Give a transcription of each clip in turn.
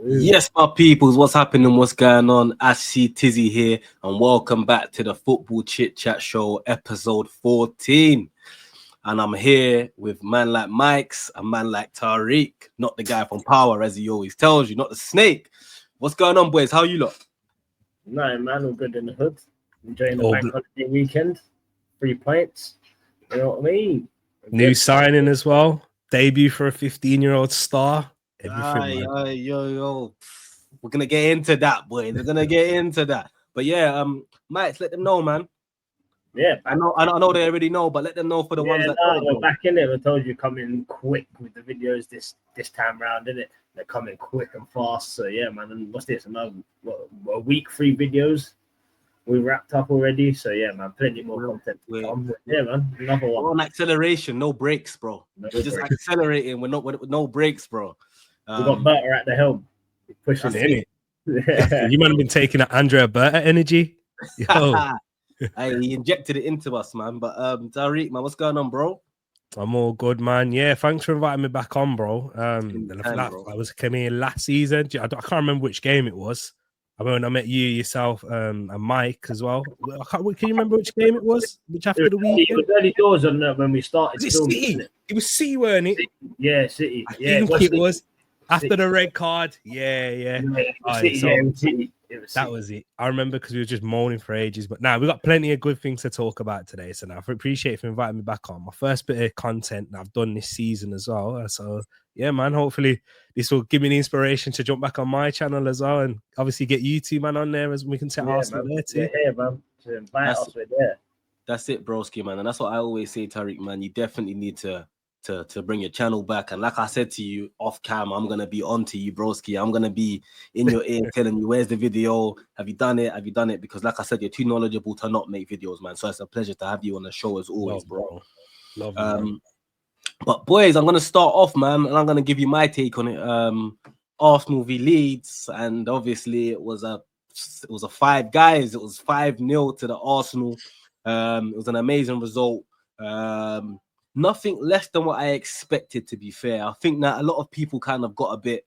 Yes, my peoples, what's happening? What's going on? Ashctizzy here, and welcome back to the Football Chit Chat Show, episode 14. And I'm here with man like Mike's, a man like Tariq, not the guy from Power, as he always tells you, not the snake. What's going on, boys? How you lot? No, man, all good in the hood. Enjoying the bank holiday weekend. 3 points. You know what I mean? New signing as well. Debut for a 15-year-old star. Yo. We're going to get into that, boys. We're going to get into that. But yeah, Mike, let them know, man. Yeah, I know they already know, but let them know for the ones that don't we're know. back in it. I told you coming quick with the videos this time round, didn't it? They're coming quick and fast. So yeah, man. And what's this? Another a week, 3 videos. We wrapped up already. So yeah, man. Plenty more content to come. Yeah, man. Another one. We're on acceleration, no brakes, bro. We're just accelerating. We're not with no brakes, bro. We got Berta at the helm. Pushing it. You might have been taking that Andrea Berta energy. Yo. Hey, he injected it into us, man. But Tariq, man, what's going on, bro? I'm all good, man. Yeah, thanks for inviting me back on, bro. I was coming in last season. I can't remember which game it was. I mean, when I met you, yourself, and Mike as well. Can you remember which game it was? Which after the weekend? It was early doors on when we started. Was it City? It was City, weren't it? Yeah, City. I think it was. After the red card, yeah. That was it. I remember because we were just moaning for ages. But now we've got plenty of good things to talk about today. So now I appreciate you for inviting me back on. My first bit of content that I've done this season as well. So yeah, man, hopefully this will give me the inspiration to jump back on my channel as well. And obviously get you two, man, on there as we can set Arsenal there too. Yeah, man. To invite us, we're there. That's it, broski, man. And that's what I always say, Tariq, man. You definitely need to bring your channel back. And like I said to you off cam, I'm gonna be on to you, broski. I'm gonna be in your ear telling you, where's the video? Have you done it? Because like I said, you're too knowledgeable to not make videos, man. So it's a pleasure to have you on the show as always, bro. Love you, but boys, I'm gonna start off, man, and I'm gonna give you my take on it. Arsenal v Leeds, and obviously it was a 5 guys. It was 5-0 to the Arsenal. It was an amazing result. Nothing less than what I expected, to be fair. I think that a lot of people kind of got a bit,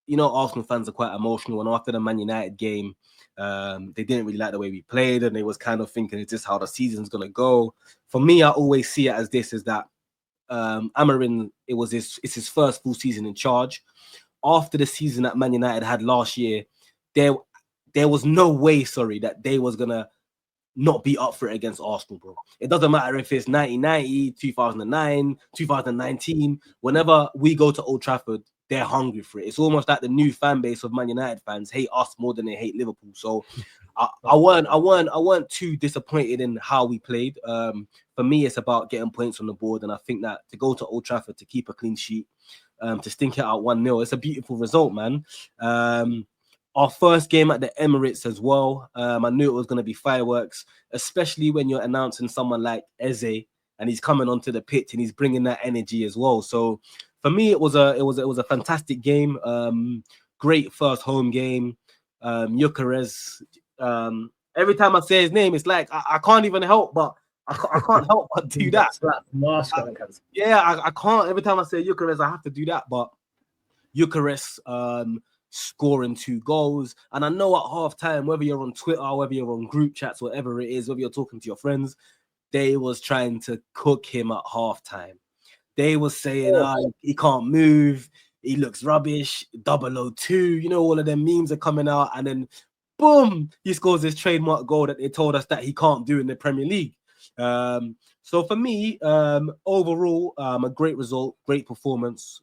Arsenal fans are quite emotional, and after the Man United game, they didn't really like the way we played, and they was kind of thinking, is this how the season's going to go? For me, I always see it as this, is that Amarin, it's his first full season in charge. After the season that Man United had last year, there was no way, that they was going to not be up for it against Arsenal, bro. It doesn't matter if it's 1990, 2009, 2019. Whenever we go to Old Trafford, they're hungry for it. It's almost like the new fan base of Man United fans hate us more than they hate Liverpool. So I weren't too disappointed in how we played. For me, it's about getting points on the board, and I think that to go to Old Trafford to keep a clean sheet, to stink it out 1-0, it's a beautiful result, man. Our first game at the Emirates as well. I knew it was going to be fireworks, especially when you're announcing someone like Eze and he's coming onto the pitch and he's bringing that energy as well. So for me, it was a fantastic game. Great first home game. Gyökeres. Every time I say his name, it's like I can't even help but I can't help but do that. I can't. Every time I say Gyökeres, I have to do that. But Gyökeres scoring 2 goals, and I know at halftime, whether you're on Twitter, whether you're on group chats, whatever it is, whether you're talking to your friends, they was trying to cook him at halftime. They was saying, he can't move, he looks rubbish, 002, all of them memes are coming out, and then boom, he scores his trademark goal that they told us that he can't do in the Premier League. So for me, overall, a great result, great performance,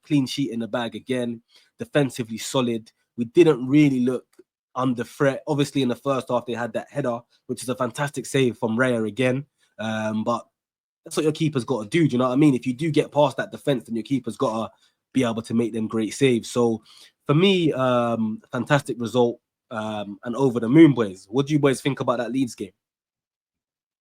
clean sheet in the bag again, defensively solid. We didn't really look under threat. Obviously, in the first half, they had that header, which is a fantastic save from Raya again. But that's what your keeper's got to do. Do you know what I mean? If you do get past that defense, then your keeper's got to be able to make them great saves. So for me, fantastic result, and over the moon, boys. What do you boys think about that Leeds game?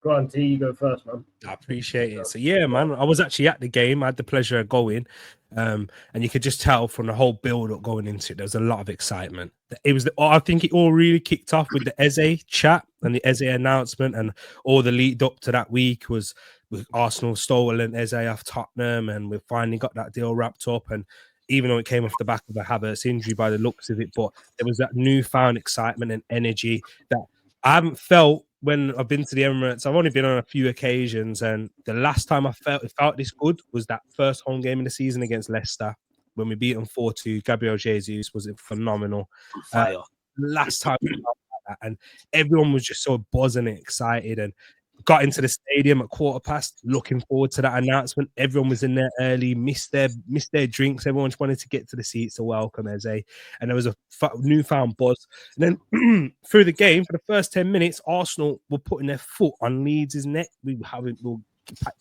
Go on, T, you go first, man. I appreciate it. So yeah, man, I was actually at the game. I had the pleasure of going, and you could just tell from the whole build-up going into it, there was a lot of excitement. It was, I think, it all really kicked off with the Eze chat and the Eze announcement, and all the lead up to that week was with Arsenal stolen Eze off Tottenham, and we finally got that deal wrapped up. And even though it came off the back of a Havertz injury by the looks of it, but there was that newfound excitement and energy that I haven't felt when I've been to the Emirates. I've only been on a few occasions, and the last time I felt this good was that first home game in the season against Leicester when we beat them 4-2. Gabriel Jesus was phenomenal. Fire. Last time we felt like that, and everyone was just so buzzing and excited, and got into the stadium at 15:15, looking forward to that announcement. Everyone was in there early, missed their drinks. Everyone just wanted to get to the seats to welcome Eze, and there was a newfound buzz. And then through the game, for the first 10 minutes, Arsenal were putting their foot on Leeds' neck. We were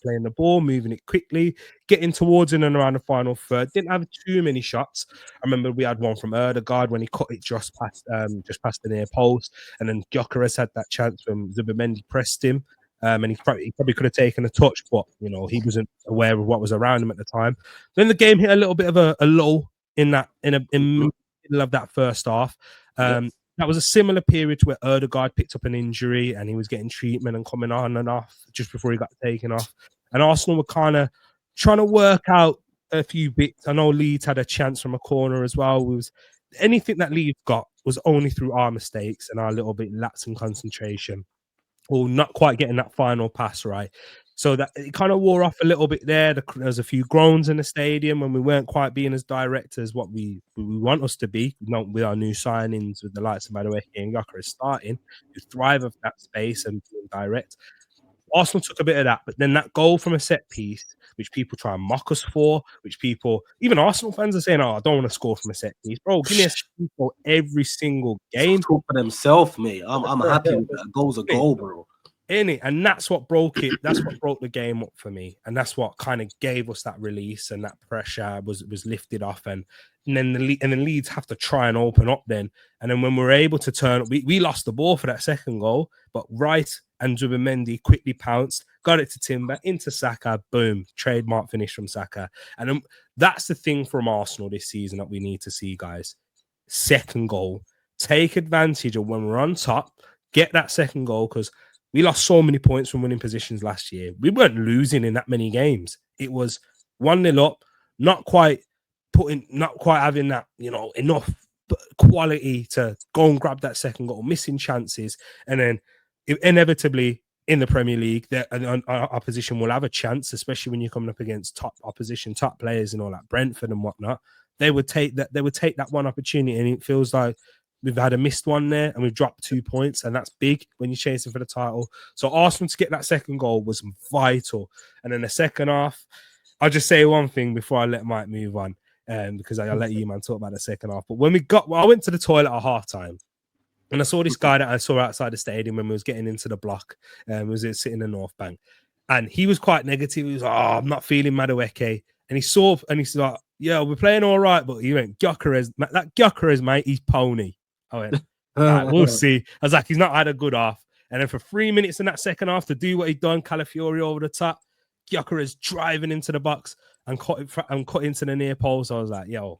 playing the ball, moving it quickly, getting towards in and around the final third. Didn't have too many shots. I remember we had one from Odegaard when he cut it just past the near post, and then Gyökeres had that chance when Zubimendi pressed him. And he probably could have taken a touch, but he wasn't aware of what was around him at the time. Then the game hit a little bit of a lull in the middle of that first half. That was a similar period to where Odegaard picked up an injury and he was getting treatment and coming on and off just before he got taken off. And Arsenal were kind of trying to work out a few bits. I know Leeds had a chance from a corner as well. Anything that Leeds got was only through our mistakes and our little bit lapse in concentration, or not quite getting that final pass right. So that it kind of wore off a little bit there. There was a few groans in the stadium when we weren't quite being as direct as what we want us to be. Not with our new signings, with the likes of Madueke and Gyökeres starting to thrive of that space and being direct. Arsenal took a bit of that, but then that goal from a set piece, which people try and mock us for, even Arsenal fans are saying, "Oh, I don't want to score from a set piece, bro. Give me a set piece for every single game." Talk for themselves, mate. I'm happy with that. A goal's a goal, bro. And that's what broke it. That's what broke the game up for me, and that's what kind of gave us that release, and that pressure was lifted off, and then the Leeds have to try and open up then. And then when we're able to turn, we lost the ball for that second goal, but Wright and Zubimendi quickly pounced, got it to Timber, into Saka, boom, trademark finish from Saka. And that's the thing from Arsenal this season that we need to see, guys. Second goal, take advantage of when we're on top, get that second goal, because we lost so many points from winning positions last year. We weren't losing in that many games. It was 1-0 up, not quite having that, enough quality to go and grab that second goal, missing chances. And then inevitably in the Premier League, our opposition will have a chance, especially when you're coming up against top opposition, top players and all that, Brentford and whatnot. They would take that one opportunity, and it feels like we've had a missed one there and we've dropped 2 points, and that's big when you're chasing for the title. So Arsenal to get that second goal was vital. And then the second half, I'll just say one thing before I let Mike move on, because I'll let you, man, talk about the second half. But I went to the toilet at halftime, and I saw this guy that I saw outside the stadium when we was getting into the block, was sitting in the North Bank, and he was quite negative. He was, I'm not feeling Madueke. And he's like, yeah, we're playing all right, but he went, Gyökeres, mate, he's pony. I went, right, we'll see. I was like, he's not had a good half. And then for 3 minutes in that second half to do what he'd done, Calafiori over the top, Gyökeres driving into the box and cut into the near post. I was like, yo,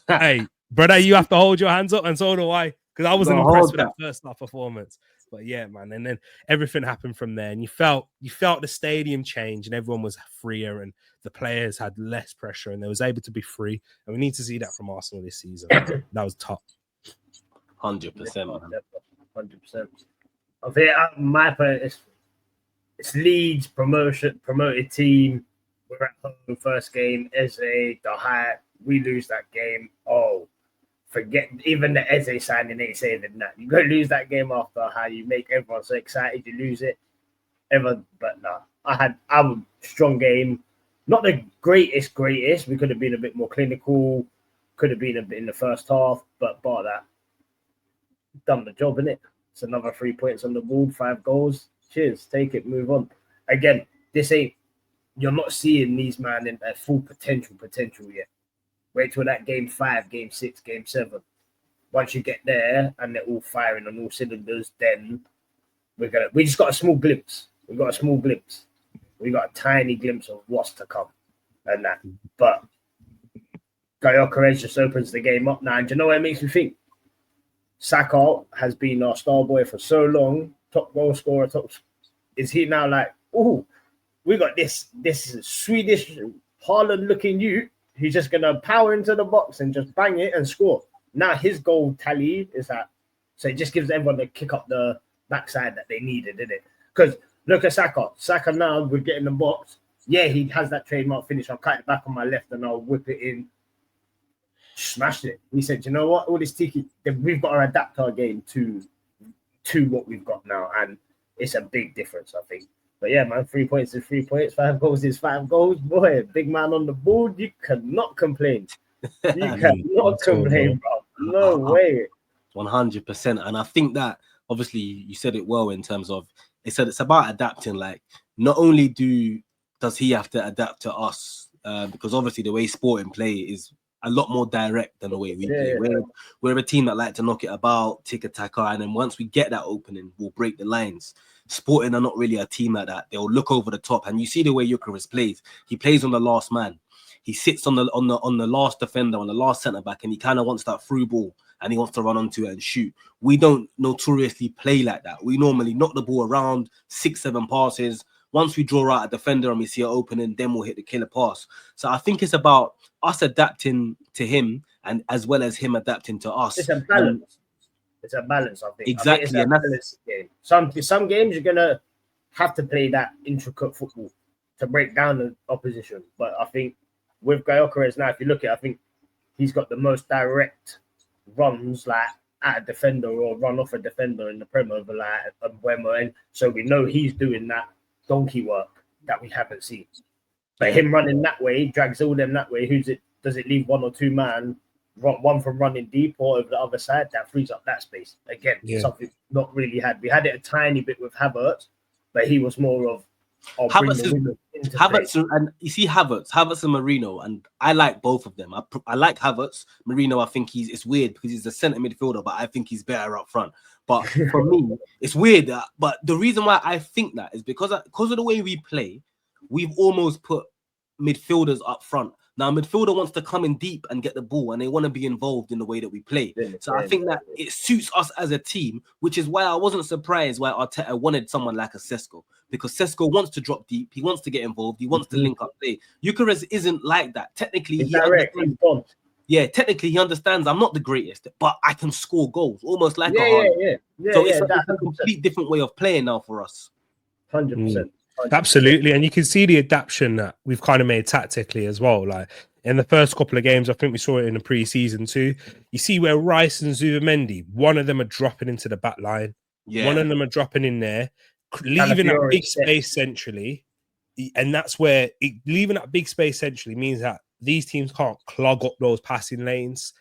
hey, brother, you have to hold your hands up, and so do I, because I wasn't impressed with that first half performance. But yeah, man, and then everything happened from there, and you felt the stadium change, and everyone was freer, and the players had less pressure, and they was able to be free. And we need to see that from Arsenal this season. That was top. 100%. 100%. I think my point is it's Leeds promoted team. We're at home, first game. Eze, the hype. We lose that game. Oh, forget even the Eze signing ain't saving that. You go lose that game after how you make everyone so excited. You lose it. But no, I was strong game. Not the greatest. We could have been a bit more clinical. Could have been a bit in the first half, but bar that, done the job, innit? It's another 3 points on the board, 5 goals. Cheers, take it, move on. Again, you're not seeing these man in their full potential yet. Wait till that game 5, game 6, game 7. Once you get there and they're all firing on all cylinders, then we just got a small glimpse. We got a tiny glimpse of what's to come and that. But Gyökeres just opens the game up now. And do you know what it makes me think? Saka has been our star boy for so long, top goal scorer, is he now like, oh, we got this Swedish Haaland looking youth who's just gonna power into the box and just bang it and score. Now his goal tally is that, so it just gives everyone the kick up the backside that they needed, didn't it? Because look at Saka. Saka now would get in the box. Yeah, he has that trademark finish. I'll cut it back on my left and I'll whip it in. Smashed it. We said, you know what? All this tiki, we've got to adapt our game to what we've got now, and it's a big difference, I think. But yeah, man, 3 points is 3 points. 5 goals is 5 goals. Boy, big man on the board. You cannot complain. You cannot complain, bro. No way. 100%. And I think that obviously you said it well in terms of it's about adapting. Like, not only does he have to adapt to us, because obviously the way Sporting play is a lot more direct than the way we play. We're a team that like to knock it about, tick a tacker, and then once we get that opening, we'll break the lines. Sporting are not really a team like that. They'll look over the top, and you see the way Gyökeres plays. He plays on the last man. He sits on the last defender, on the last centre back, and he kind of wants that through ball, and he wants to run onto it and shoot. We don't notoriously play like that. We normally knock the ball around, 6-7 passes. Once we draw out a defender and we see an opening, then we'll hit the killer pass. So I think it's about us adapting to him, and as well as him adapting to us. It's a balance. It's a balance, I think. Exactly. I think it's a game. Some games you're gonna have to play that intricate football to break down the opposition. But I think with Gyökeres now, if you look at it, I think he's got the most direct runs like at a defender or run off a defender in the Premier over like a Mbeumo. And so we know he's doing that donkey work that we haven't seen. But him running that way, drags all them that way. Does it leave 1 or 2 man, one from running deep or over the other side? That frees up that space. Again, something not really had. We had it a tiny bit with Havertz, but he was more of Havertz, and you see Havertz and Marino, and I like both of them. I like Havertz. Marino, I think it's weird because he's a centre midfielder, but I think he's better up front. But for me, it's weird. But the reason why I think that is because of the way we play, we've almost put midfielders up front. Now, midfielder wants to come in deep and get the ball, and they want to be involved in the way that we play. So I think that it suits us as a team, which is why I wasn't surprised why Arteta wanted someone like a Sesko, because Sesko wants to drop deep, he wants to get involved, he wants to link up play. Gyökeres isn't like that. Technically, technically he understands I'm not the greatest, but I can score goals, almost like it's a complete different way of playing now for us. 100%. Absolutely, and you can see the adaptation that we've kind of made tactically as well. Like in the first couple of games, I think we saw it in the pre-season too. You see where Rice and Zubimendi, one of them are dropping into the back line, one of them are dropping in there, leaving that big space centrally, and that's where leaving that big space centrally means that these teams can't clog up those passing lanes.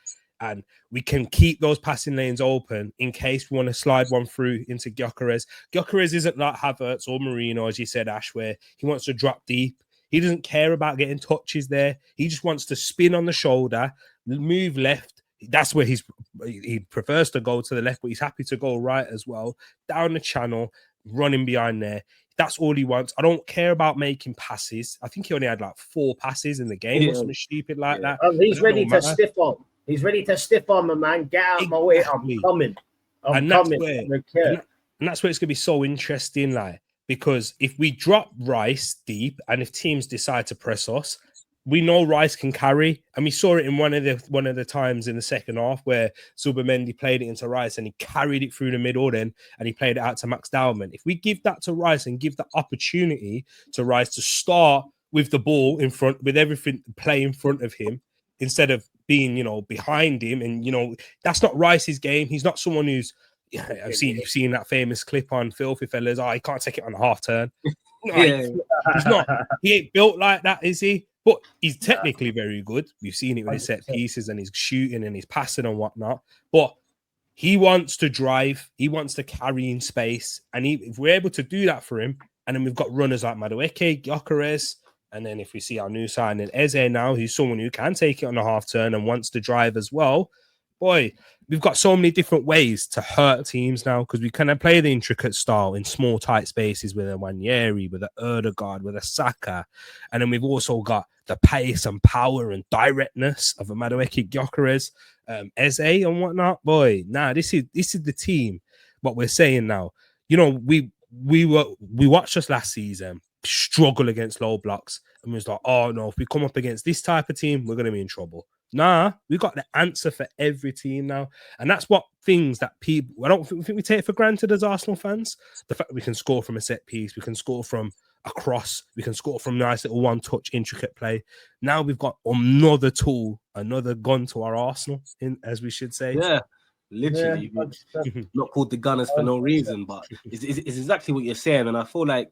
And we can keep those passing lanes open in case we want to slide one through into Gyökeres. Gyökeres isn't like Havertz or Marino, as you said, Ash, where he wants to drop deep. He doesn't care about getting touches there. He just wants to spin on the shoulder, move left. That's where he prefers to go to the left, but he's happy to go right as well. Down the channel, running behind there. That's all he wants. I don't care about making passes. I think he only had like 4 passes in the game or something stupid like that. He's ready to stiff on. He's ready to stiff on the man. Get out of my way. I'm coming. I'm coming. And that's where it's going to be so interesting, like, because if we drop Rice deep and if teams decide to press us, we know Rice can carry. And we saw it in one of the times in the second half where Zubimendi played it into Rice and he carried it through the middle then and he played it out to Max Dowman. If we give that to Rice and give the opportunity to Rice to start with the ball in front, with everything play in front of him, instead of being, behind him. And, that's not Rice's game. He's not someone who's, you've seen that famous clip on Filthy Fellas. Oh, he can't take it on a half turn. He's not. He ain't built like that, is he? But he's technically very good. We've seen it with his set pieces and his shooting and his passing and whatnot. But he wants to drive. He wants to carry in space. And if we're able to do that for him, and then we've got runners like Madueke, Gyökeres, and then if we see our new signing Eze now, who's someone who can take it on a half turn and wants to drive as well, boy, we've got so many different ways to hurt teams now because we can play the intricate style in small, tight spaces with a Wanyeri, with a Odegaard, with a Saka. And then we've also got the pace and power and directness of a Madueke Gyökeres, Eze and whatnot. Boy, this is the team. What we're saying now, you know, we watched us last season struggle against low blocks, and we was like, oh no, if we come up against this type of team, we're gonna be in trouble. Nah, we got the answer for every team now, and that's what things that people I don't think we take for granted as Arsenal fans. The fact that we can score from a set piece, we can score from a cross, we can score from nice little one-touch intricate play. Now we've got another tool, another gun to our arsenal, as we should say. Yeah. Literally, not called the Gunners for no reason, but it's exactly what you're saying. And I feel like,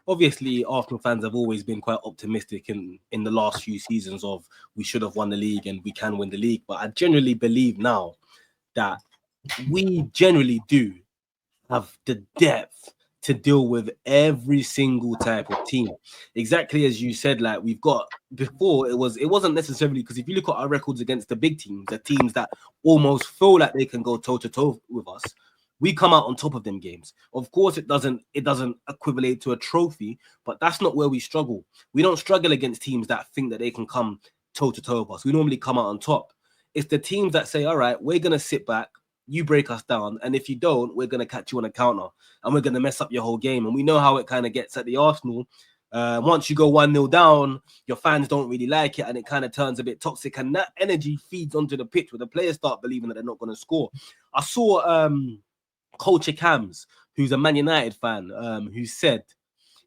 obviously, Arsenal fans have always been quite optimistic in the last few seasons of we should have won the league and we can win the league. But I generally believe now that we generally do have the depth to deal with every single type of team. Exactly as you said, like we've got before, it wasn't necessarily because if you look at our records against the big teams, the teams that almost feel like they can go toe to toe with us, we come out on top of them games. Of course, it doesn't equivalent to a trophy, but that's not where we struggle. We don't struggle against teams that think that they can come toe to toe with us. We normally come out on top. It's the teams that say, all right, we're gonna sit back, you break us down, and if you don't, we're going to catch you on a counter and we're going to mess up your whole game. And we know how it kind of gets at the Arsenal. Once you go 1-0 down, your fans don't really like it and it kind of turns a bit toxic, and that energy feeds onto the pitch where the players start believing that they're not going to score. I saw Culture Cams, who's a Man United fan, who said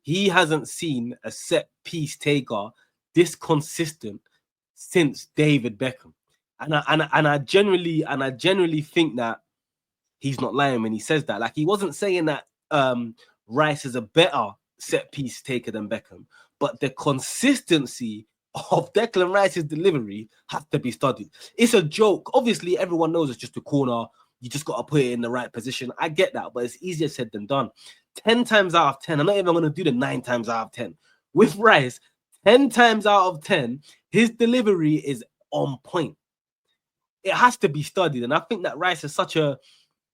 he hasn't seen a set piece taker this consistent since David Beckham. And I generally think that he's not lying when he says that. Like, he wasn't saying that Rice is a better set piece taker than Beckham, but the consistency of Declan Rice's delivery has to be studied. It's a joke. Obviously, everyone knows it's just a corner. You just got to put it in the right position. I get that, but it's easier said than done. 10 times out of 10, I'm not even going to do the 9 times out of 10. With Rice, 10 times out of 10, his delivery is on point. It has to be studied, and I think that Rice is such a.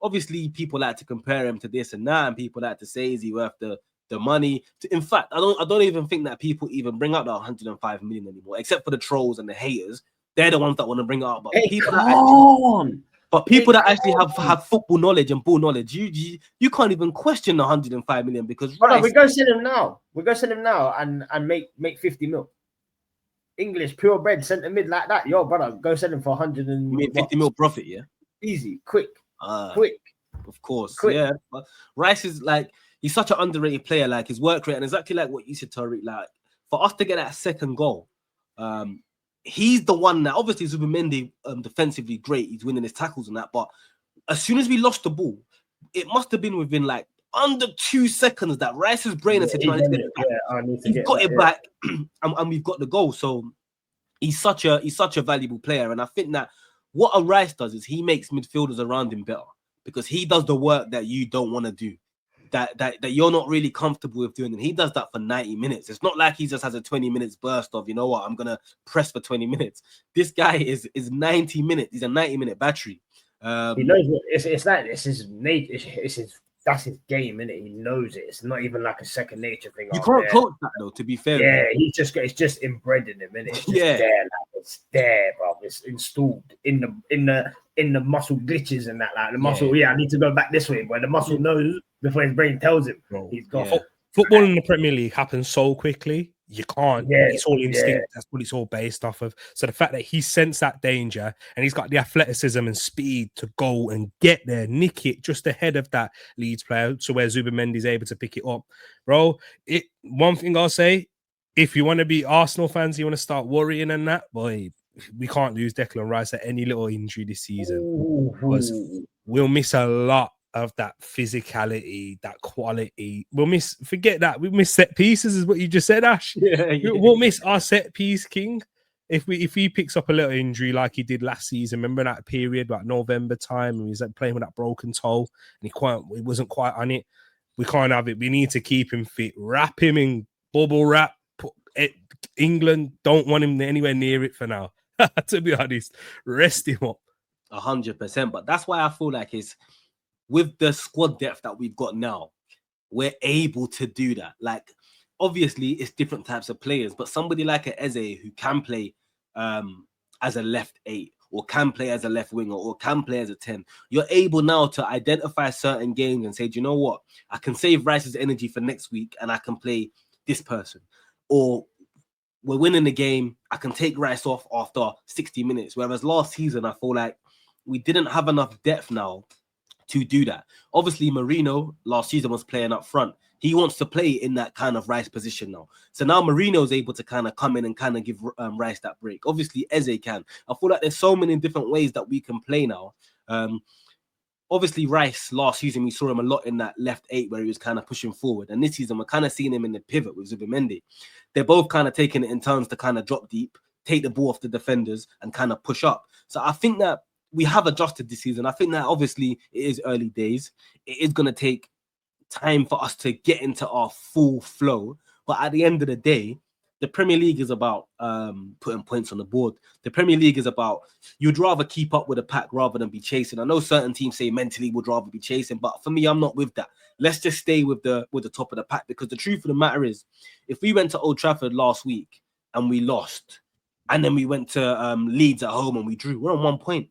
Obviously, people like to compare him to this and that, and people like to say, "Is he worth the money?" In fact, I don't even think that people even bring up the 105 million anymore, except for the trolls and the haters. They're the ones that want to bring it up. But people that actually have football knowledge and ball knowledge, you can't even question the 105 million because Rice, we go send him now. We go send him now and make 50 mil. English, purebred, centre mid like that. Yo, brother, go send him for 150 mil profit, yeah? Easy, quick. Of course, quick. Yeah. But Rice is like, he's such an underrated player, like his work rate, and exactly like what you said, Tariq, like for us to get that second goal, he's the one that obviously Zubimendi defensively great, he's winning his tackles and that, but as soon as we lost the ball, it must have been within like under 2 seconds that Rice's brain has said, "I need to get it back." He's got it back, and we've got the goal. So he's such a valuable player, and I think that what a Rice does is he makes midfielders around him better because he does the work that you don't want to do, that you're not really comfortable with doing, and he does that for 90 minutes. It's not like he just has a 20 minutes burst of, you know what, I'm gonna press for 20 minutes. This guy is 90 minutes. He's a 90-minute battery. He knows what it's like. It's his nature. That's his game, innit? He knows it. It's not even like a second nature thing. You can't coach that though, to be fair. Yeah, it's just inbred in him, innit? It's just there, like, it's there, bro. It's installed in the muscle glitches and that, like the muscle. Yeah, I need to go back this way, but the muscle knows before his brain tells him. Bro, he's got football in the Premier League happens so quickly. You can't. It's all instinct. That's what it's all based off of. So the fact that he sensed that danger and he's got the athleticism and speed to go and get there, nick it just ahead of that Leeds player, so where Zubimendi is able to pick it up, bro. One thing I'll say: if you want to be Arsenal fans, you want to start worrying and that, boy, we can't lose Declan Rice at any little injury this season because we'll miss a lot of that physicality, that quality. We miss set pieces, is what you just said, Ash. We'll miss our set piece king if he picks up a little injury like he did last season. Remember that period, like November time, and he was like playing with that broken toe and he wasn't quite on it. We can't have it. We need to keep him fit. Wrap him in bubble wrap. England don't want him anywhere near it for now. To be honest, rest him up. 100%. But that's why I feel like it's with the squad depth that we've got now, we're able to do that. Like, obviously, it's different types of players, but somebody like a Eze who can play as a left 8, or can play as a left winger, or can play as a 10, you're able now to identify certain games and say, do you know what? I can save Rice's energy for next week and I can play this person. Or we're winning the game, I can take Rice off after 60 minutes. Whereas last season, I feel like we didn't have enough depth now to do that. Obviously, Marino last season was playing up front. He wants to play in that kind of Rice position now. So now Marino is able to kind of come in and kind of give Rice that break. Obviously, Eze can. I feel like there's so many different ways that we can play now. Obviously, Rice last season, we saw him a lot in that left 8 where he was kind of pushing forward. And this season, we're kind of seeing him in the pivot with Zubimendi. They're both kind of taking it in turns to kind of drop deep, take the ball off the defenders and kind of push up. So I think that we have adjusted this season. I think that obviously it is early days. It is going to take time for us to get into our full flow. But at the end of the day, the Premier League is about putting points on the board. The Premier League is about, you'd rather keep up with the pack rather than be chasing. I know certain teams say mentally would rather be chasing, but for me, I'm not with that. Let's just stay with the top of the pack, because the truth of the matter is, if we went to Old Trafford last week and we lost, and then we went to Leeds at home and we drew, we're on 1 point.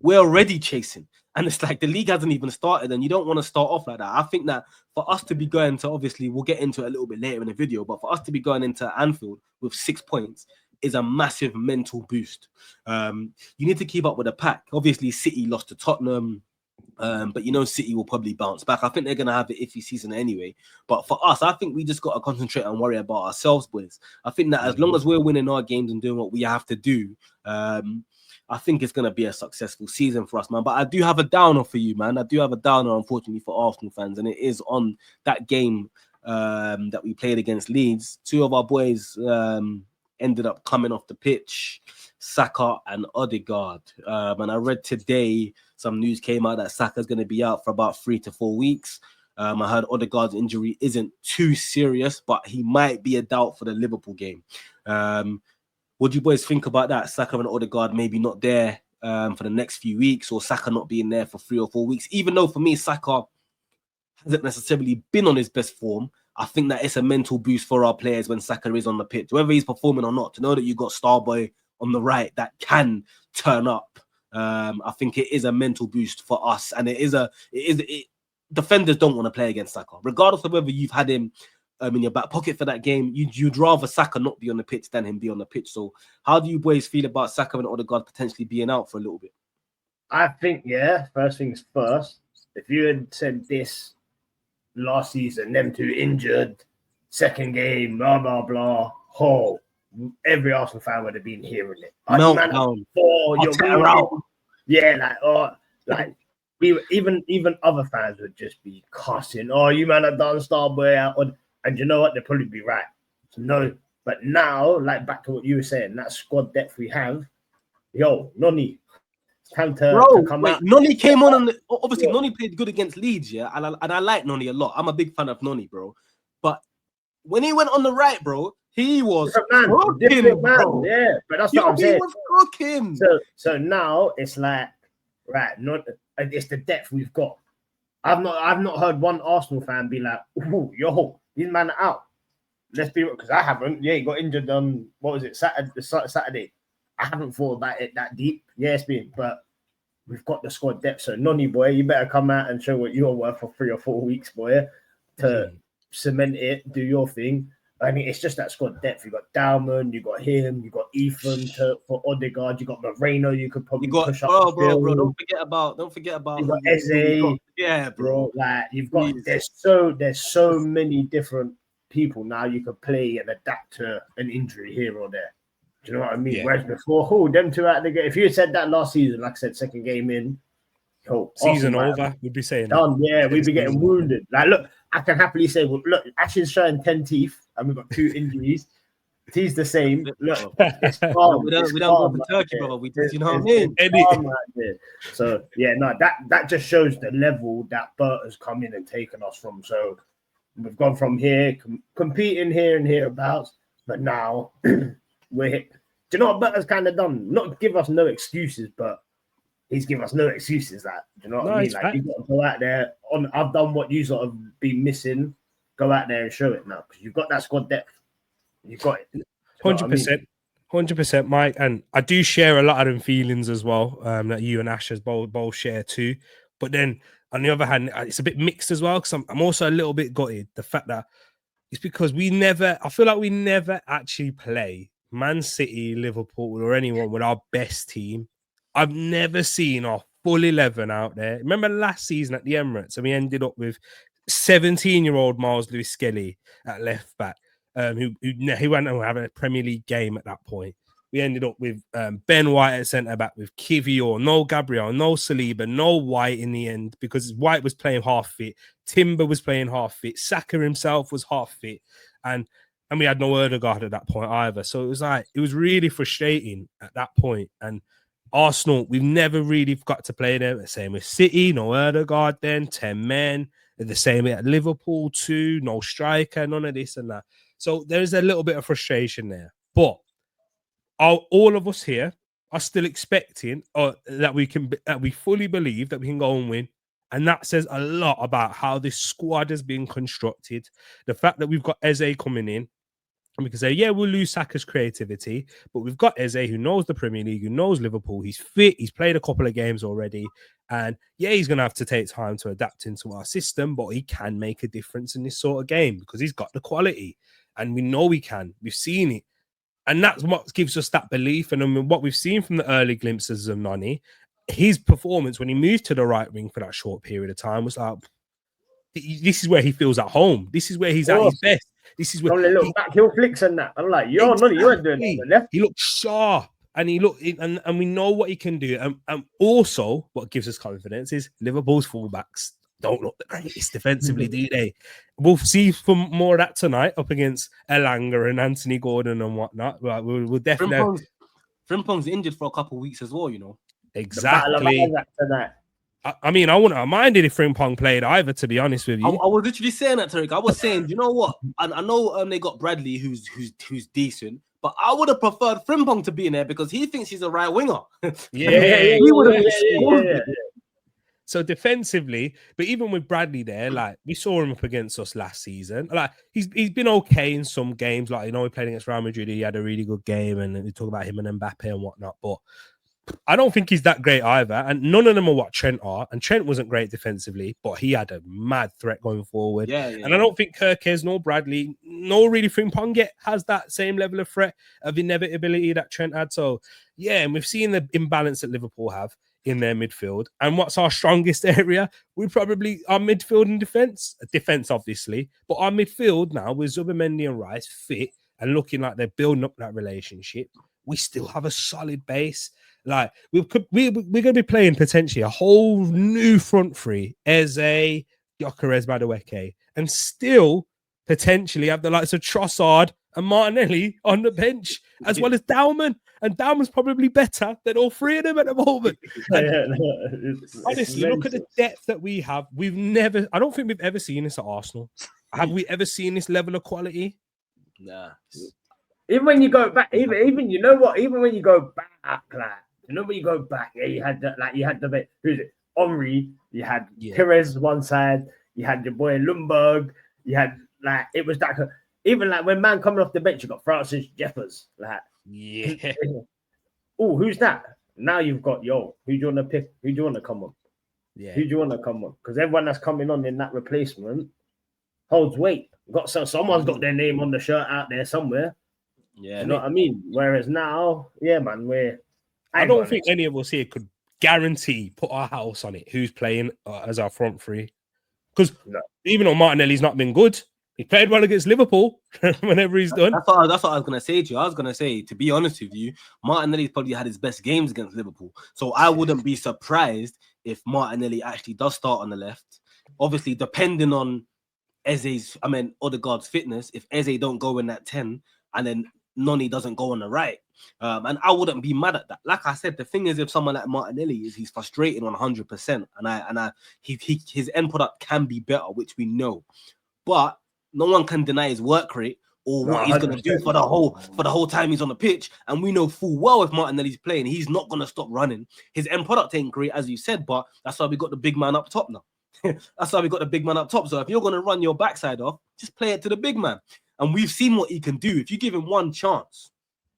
We're already chasing. And it's like the league hasn't even started, and you don't want to start off like that. I think that for us to be going to, obviously, we'll get into it a little bit later in the video, but for us to be going into Anfield with 6 points is a massive mental boost. You need to keep up with the pack. Obviously, City lost to Tottenham, but you know City will probably bounce back. I think they're going to have an iffy season anyway. But for us, I think we just got to concentrate and worry about ourselves, boys. I think that as long as we're winning our games and doing what we have to do, I think it's going to be a successful season for us, man. But I do have a downer for you, man. I do have a downer, unfortunately, for Arsenal fans, and it is on that game that we played against Leeds. 2 of our boys ended up coming off the pitch, Saka and Odegaard. And I read today some news came out that Saka's going to be out for about 3 to 4 weeks. I heard Odegaard's injury isn't too serious, but he might be a doubt for the Liverpool game. What do you boys think about that? Saka and Odegaard maybe not there for the next few weeks, or Saka not being there for 3 or 4 weeks. Even though for me, Saka hasn't necessarily been on his best form, I think that it's a mental boost for our players when Saka is on the pitch, whether he's performing or not, to know that you got Starboy on the right that can turn up. I think it is a mental boost for us, and defenders don't want to play against Saka, regardless of whether you've had him in your back pocket for that game. You'd rather Saka not be on the pitch than him be on the pitch. So how do you boys feel about Saka and Odegaard potentially being out for a little bit? I think, first things first, if you had said this last season, them 2 injured, second game, blah, blah, blah, every Arsenal fan would have been hearing it. Even other fans would just be cussing. Oh, you man have done Starboy out. And you know what? They'll probably be right. So no, but now, like back to what you were saying, that squad depth we have, Noni, it's time to come out. Noni came on, and obviously Noni played good against Leeds, and I like Noni a lot. I'm a big fan of Noni, bro. But when he went on the right, bro, he was cooking, bro. Yeah, but that's what I'm saying. He was cooking. So now it's like, right, it's the depth we've got. I've not heard one Arsenal fan be like, these man are out. Let's be real, because I haven't. Yeah, he got injured on, what was it, Saturday. I haven't thought about it that deep. Yeah, it's been, but we've got the squad depth. So, Noni, boy, you better come out and show what you're worth for 3 or 4 weeks, boy, to cement it, do your thing. I mean, it's just that squad depth. You got Dalman, you got him, you got Ethan for Odegaard, you got Moreno. You could probably push up. Bro. Don't forget about. You got Eze. Yeah, bro. Like you've got. There's so many different people now you could play and adapt to an injury here or there. Do you know what I mean? Yeah. Whereas before, them 2 out of the game. If you had said that last season, like I said, second game in, season over, we'd be saying done. Yeah, we'd be getting wounded. Like, look, I can happily say, well, look, Ash's showing 10 teeth, and we've got 2 injuries. He's the same. Look, it's calm. We don't go for Turkey, brother. We just, you know what I mean? So yeah, no, that just shows the level that Bert has come in and taken us from. So we've gone from here, competing here and hereabouts, but now we're hit. Do you know what Bert has kind of done? Not give us no excuses, but he's given us no excuses. That, you know what I mean? it's Like, fact. you've got to go out there. I've done what you sort of been missing. Go out there and show it now, because you've got that squad depth. You've got it. 100%. 100%, Mike. And I do share a lot of them feelings as well, that you and Ash both share too. But then on the other hand, it's a bit mixed as well, because I'm also a little bit gutted. The fact that it's because I feel like we never actually play Man City, Liverpool, or anyone with our best team. I've never seen our full 11 out there. Remember last season at the Emirates, and we ended up with 17-year-old Miles Lewis-Skelly at left back, who went on having a Premier League game at that point. We ended up with Ben White at centre back, with Kivior, no Gabriel, no Saliba, no White in the end, because White was playing half fit, Timber was playing half fit, Saka himself was half fit, and we had no Odegaard at that point either. So it was really frustrating at that point. And Arsenal, we've never really got to play them. The same with City, no Odegaard then, 10 men. The same at Liverpool too, no striker, none of this and that. So there's a little bit of frustration there. But all of us here are still expecting that we fully believe that we can go and win. And that says a lot about how this squad has been constructed. The fact that we've got Eze coming in, and we can say, yeah, we'll lose Saka's creativity, but we've got Eze who knows the Premier League, who knows Liverpool. He's fit. He's played a couple of games already. And yeah, he's going to have to take time to adapt into our system, but he can make a difference in this sort of game because he's got the quality. And we know he can. We've seen it. And that's what gives us that belief. And I mean, what we've seen from the early glimpses of Nani, his performance when he moved to the right wing for that short period of time was like, this is where he feels at home. This is where he's at his best. This is where only little back heel flicks and that. I'm like, yo, exactly. no, you weren't doing that on the left. He looked sharp, and and we know what he can do. And also, what gives us confidence is Liverpool's fullbacks don't look the greatest defensively, do they? We'll see some more of that tonight up against Elanga and Anthony Gordon and whatnot. We'll definitely. Frimpong's injured for a couple of weeks as well, you know. Exactly. I mean, I wouldn't have minded if Frimpong played either, to be honest with you. I was literally saying that, Tariq. I was saying, you know what? I know they got Bradley, who's decent, but I would have preferred Frimpong to be in there because he thinks he's a right winger. Yeah. He would have. So defensively, but even with Bradley there, like we saw him up against us last season. Like he's been okay in some games. Like, you know, we played against Real Madrid, he had a really good game, and we talk about him and Mbappe and whatnot. But I don't think he's that great either. And none of them are what Trent are. And Trent wasn't great defensively, but he had a mad threat going forward. And I don't think Kirkes nor Bradley, nor really Frimpong yet has that same level of threat of inevitability that Trent had. So yeah, and we've seen the imbalance that Liverpool have in their midfield. And what's our strongest area? We probably our midfield and defense. Defense, obviously, but our midfield now with Zubimendi and Rice fit and looking like they're building up that relationship. We still have a solid base. Like we're going to be playing potentially a whole new front three: Eze, Gyökeres, Madueke, and still potentially have the likes of Trossard and Martinelli on the bench, as well as Dauman. And Dauman's probably better than all three of them at the moment. Honestly, look at the depth that we have. I don't think we've ever seen this at Arsenal. Have we ever seen this level of quality? Nah. Even when you go back, even you know what? Even when you go back, like you know when you go back, yeah, you had that, like you had the bit. Who's it? Omri. You had Pires one side. You had your boy Lundberg. You had like it was that. Even like when man coming off the bench, you got Francis Jeffers. Like oh, who's that? Now you've got who do you want to pick? Who do you want to come on? Yeah, who do you want to come on? Because everyone that's coming on in that replacement holds weight. Someone's got their name on the shirt out there somewhere. Yeah, you know what I mean? Whereas now, yeah, man, I don't think any of us here could guarantee put our house on it who's playing as our front three. Because even though Martinelli's not been good, he played well against Liverpool whenever he's done. That's what I was going to say to you. I was going to say, to be honest with you, Martinelli's probably had his best games against Liverpool. So I wouldn't be surprised if Martinelli actually does start on the left. Obviously, depending on Odegaard's fitness, if Eze don't go in that 10 and then Noni doesn't go on the right. And I wouldn't be mad at that. Like I said, the thing is, if someone like Martinelli he's frustrating 100%, and his end product can be better, which we know. But no one can deny his work rate. or No, what he's going to do 100%. for the whole time he's on the pitch. And we know full well if Martinelli's playing, he's not going to stop running. His end product ain't great, as you said, but that's why we got the big man up top now. That's why we got the big man up top. So if you're going to run your backside off, just play it to the big man. And we've seen what he can do. If you give him one shot,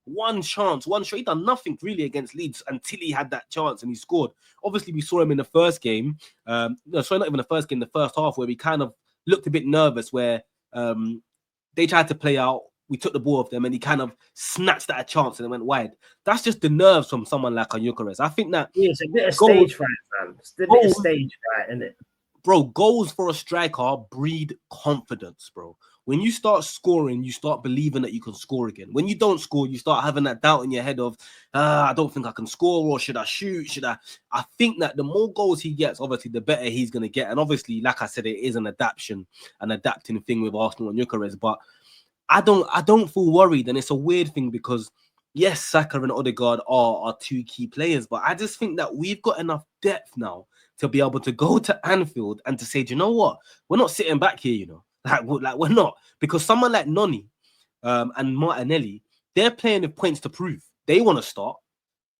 he done nothing really against Leeds until he had that chance and he scored. Obviously, we saw him in the first game. Not even the first game, the first half, where we kind of looked a bit nervous, where they tried to play out. We took the ball off them and he kind of snatched at a chance and it went wide. That's just the nerves from someone like Gyökeres. I think that it's a bit of stage fright, man. It's a bit of stage fright, isn't it? Bro, goals for a striker breed confidence, bro. When you start scoring, you start believing that you can score again. When you don't score, you start having that doubt in your head of, I don't think I can score, or should I shoot? I think that the more goals he gets, obviously, the better he's going to get. And obviously, like I said, it is an adapting thing with Arsenal and Gyökeres. But I don't feel worried. And it's a weird thing because, yes, Saka and Odegaard are two key players. But I just think that we've got enough depth now to be able to go to Anfield and to say, do you know what? We're not sitting back here, you know. Like we're not, because someone like Noni and Martinelli, they're playing with points to prove. They want to start.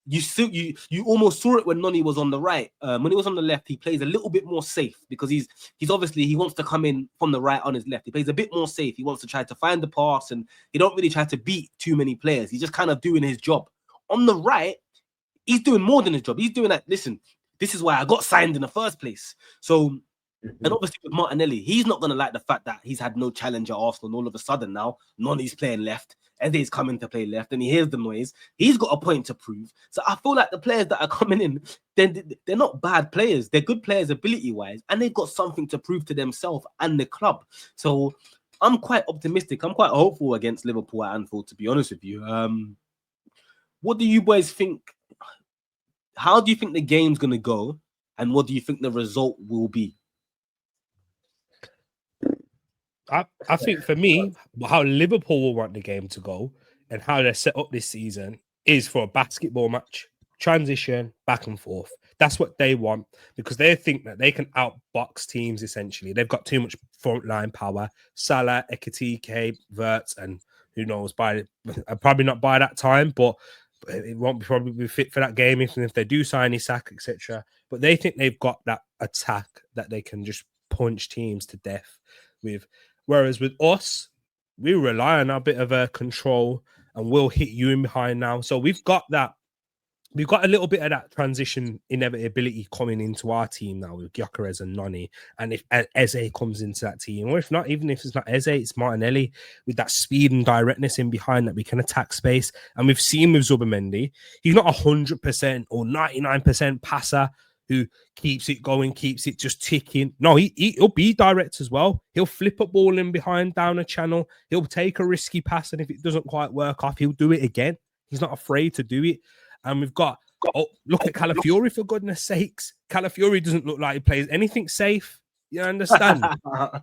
You almost saw it when Noni was on the right. When he was on the left, he plays a little bit more safe because he's obviously he wants to come in from the right on his left. He plays a bit more safe. He wants to try to find the pass and he don't really try to beat too many players. He's just kind of doing his job. On the right, he's doing more than his job. He's doing that. Listen, this is why I got signed in the first place. So. And obviously with Martinelli, he's not going to like the fact that he's had no challenge at Arsenal and all of a sudden now Noni's playing left, Eze's coming to play left and he hears the noise. He's got a point to prove. So I feel like the players that are coming in, they're not bad players. They're good players ability-wise and they've got something to prove to themselves and the club. So I'm quite optimistic. I'm quite hopeful against Liverpool at Anfield, to be honest with you. What do you boys think? How do you think the game's going to go? And what do you think the result will be? I think for me, how Liverpool will want the game to go and how they're set up this season is for a basketball match, transition, back and forth. That's what they want because they think that they can outbox teams essentially. They've got too much frontline power. Salah, Ekitike, Wirtz, and who knows, probably not by that time, but it won't probably be fit for that game even if they do sign Saka, etc. But they think they've got that attack that they can just punch teams to death with. Whereas with us, we rely on a bit of a control and we'll hit you in behind now. So we've got that. We've got a little bit of that transition inevitability coming into our team now with Gyökeres and Noni. And if Eze comes into that team, or if not, even if it's not Eze, it's Martinelli with that speed and directness in behind that we can attack space. And we've seen with Zubimendi, he's not 100% or 99% passer who keeps it going, keeps it just ticking. No, he'll be direct as well. He'll flip a ball in behind down a channel. He'll take a risky pass, and if it doesn't quite work off, he'll do it again. He's not afraid to do it. And we've got, look at Calafiori, for goodness sakes. Calafiori doesn't look like he plays anything safe. You understand?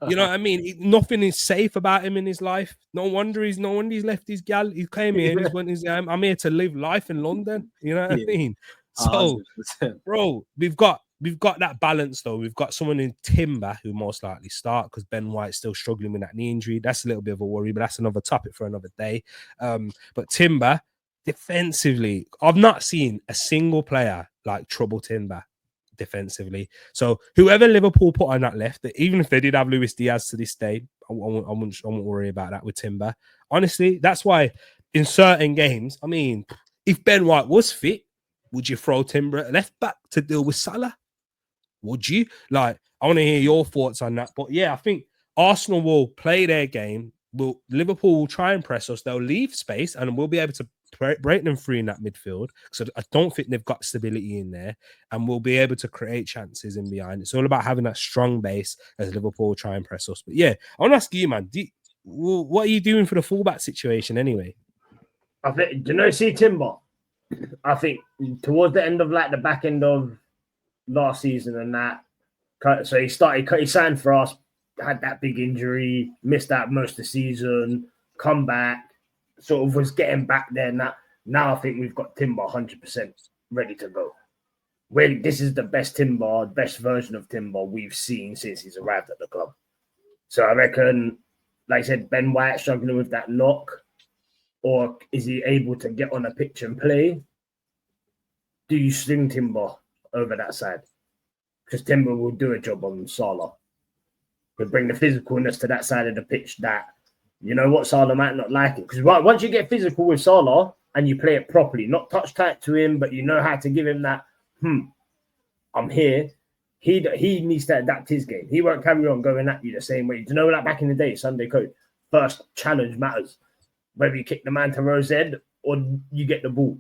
You know what I mean? Nothing is safe about him in his life. No wonder he's left his gal. He came here and he's went, I'm here to live life in London. You know what I mean? So, 100%. Bro, we've got that balance though. We've got someone in Timber who most likely start because Ben White's still struggling with that knee injury. That's a little bit of a worry, but that's another topic for another day. But Timber, defensively, I've not seen a single player like trouble Timber defensively. So whoever Liverpool put on that left, even if they did have Luis Diaz to this day, I won't worry about that with Timber. Honestly, that's why in certain games, I mean, if Ben White was fit, would you throw Timber at left back to deal with Salah? Would you? Like, I want to hear your thoughts on that. But yeah, I think Arsenal will play their game. Liverpool will try and press us. They'll leave space and we'll be able to break them free in that midfield. So I don't think they've got stability in there and we'll be able to create chances in behind. It's all about having that strong base as Liverpool try and press us. But yeah, I want to ask you, man, what are you doing for the fullback situation anyway? I think, see Timber? I think towards the end of like the back end of last season and that, so he signed for us, had that big injury, missed out most of the season, come back, sort of was getting back there. Now I think we've got Timber 100% ready to go. Really, this is the best version of Timber we've seen since he's arrived at the club. So I reckon like I said, Ben White struggling with that knock, or is he able to get on a pitch and play? Do you swing Timber over that side? Because Timber will do a job on Salah. He'll bring the physicalness to that side of the pitch that, you know what, Salah might not like it. Because once you get physical with Salah and you play it properly, not touch tight to him, but you know how to give him that, I'm here. He needs to adapt his game. He won't carry on going at you the same way. Do you know, like back in the day, Sunday Coach, first challenge matters. Whether you kick the man to Rose Ed or you get the ball.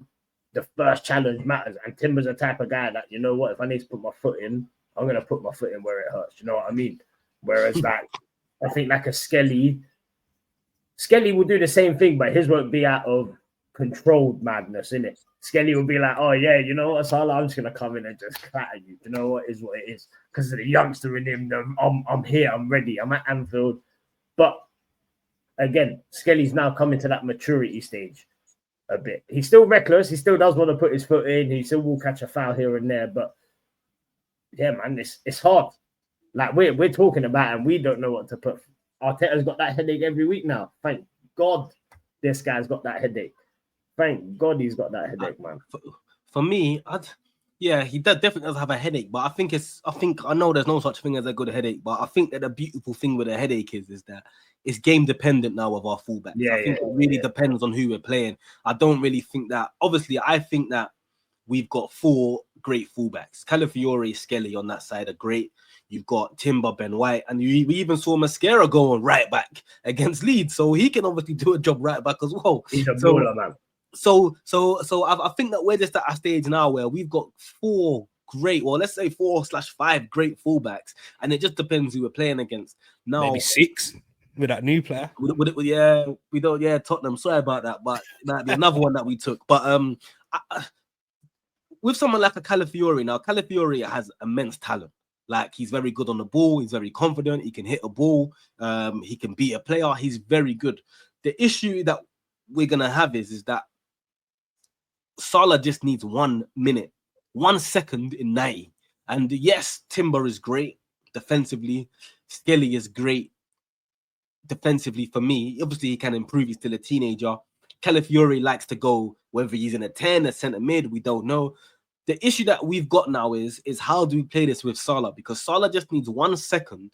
The first challenge matters. And Timber's the type of guy that, you know what, if I need to put my foot in, I'm going to put my foot in where it hurts. You know what I mean? Whereas like, I think like a Skelly will do the same thing, but his won't be out of controlled madness, innit? Skelly will be like, oh yeah, you know what, Salah, I'm just going to come in and just clatter you. You know what it is. Because of the youngster in him, I'm here, I'm ready, I'm at Anfield. But again, Skelly's now coming to that maturity stage a bit. He's still reckless. He still does want to put his foot in. He still will catch a foul here and there. But yeah, man, it's hard. Like we're talking about it and we don't know what to put. Arteta's got that headache every week now. Thank God this guy's got that headache. Thank God he's got that headache, man. For me, he definitely does have a headache, but I know there's no such thing as a good headache, but I think that the beautiful thing with a headache is that it's game dependent now of our fullbacks. I think it really depends on who we're playing. I don't really think that. Obviously, I think that we've got 4 great fullbacks. Calafiore, Skelly on that side are great. You've got Timber, Ben White, and we even saw Mascara going right back against Leeds, so he can obviously do a job right back as well. He's a baller, man. So I think that we're just at a stage now where we've got 4 great, well, let's say 4/5 great fullbacks, and it just depends who we're playing against. Now, maybe 6 with that new player. We don't. Tottenham. Sorry about that, but that'd be another one that we took. But with someone like a Calafiore, now Calafiore has immense talent. Like, he's very good on the ball. He's very confident. He can hit a ball. He can beat a player. He's very good. The issue that we're gonna have is that Salah just needs 1 minute, 1 second in 90. And yes, Timber is great defensively. Skelly is great defensively for me. Obviously, he can improve. He's still a teenager. Calafiore likes to go, whether he's in a 10, a centre mid, we don't know. The issue that we've got now is how do we play this with Salah? Because Salah just needs 1 second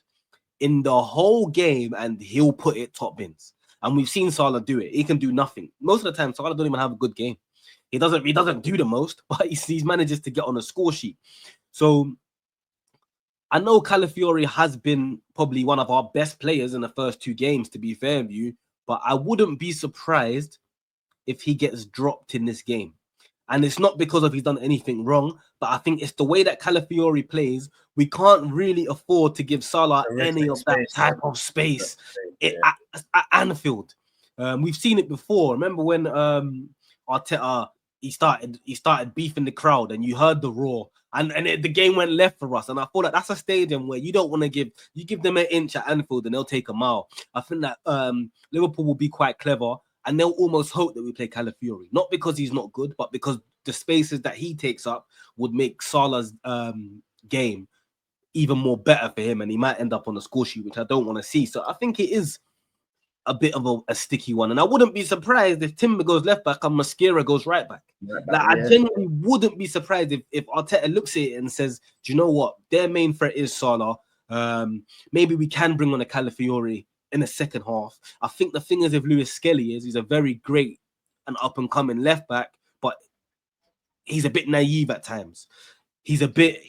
in the whole game and he'll put it top bins. And we've seen Salah do it. He can do nothing. Most of the time, Salah don't even have a good game. He doesn't do the most, but he manages to get on a score sheet. So I know Calafiore has been probably one of our best players in the first 2 games, to be fair with you, but I wouldn't be surprised if he gets dropped in this game. And it's not because of he's done anything wrong, but I think it's the way that Calafiore plays. We can't really afford to give Salah any of that type of space at Anfield. We've seen it before. Remember when Arteta he started beefing the crowd, and you heard the roar, and the game went left for us. And I thought that's a stadium where you don't want to give them an inch at Anfield and they'll take a mile. I think that Liverpool will be quite clever. And they'll almost hope that we play Calafiore, not because he's not good, but because the spaces that he takes up would make Salah's game even more better for him, and he might end up on the score sheet, which I don't want to see. So I think it is a bit of a sticky one, and I wouldn't be surprised if Timber goes left back and Mascara goes right back. I genuinely wouldn't be surprised if Arteta looks at it and says, "Do you know what? Their main threat is Salah. Maybe we can bring on a Calafiore in the second half." I think the thing is with Lewis Skelly he's a very great and up-and-coming left back, but he's a bit naive at times. He's a bit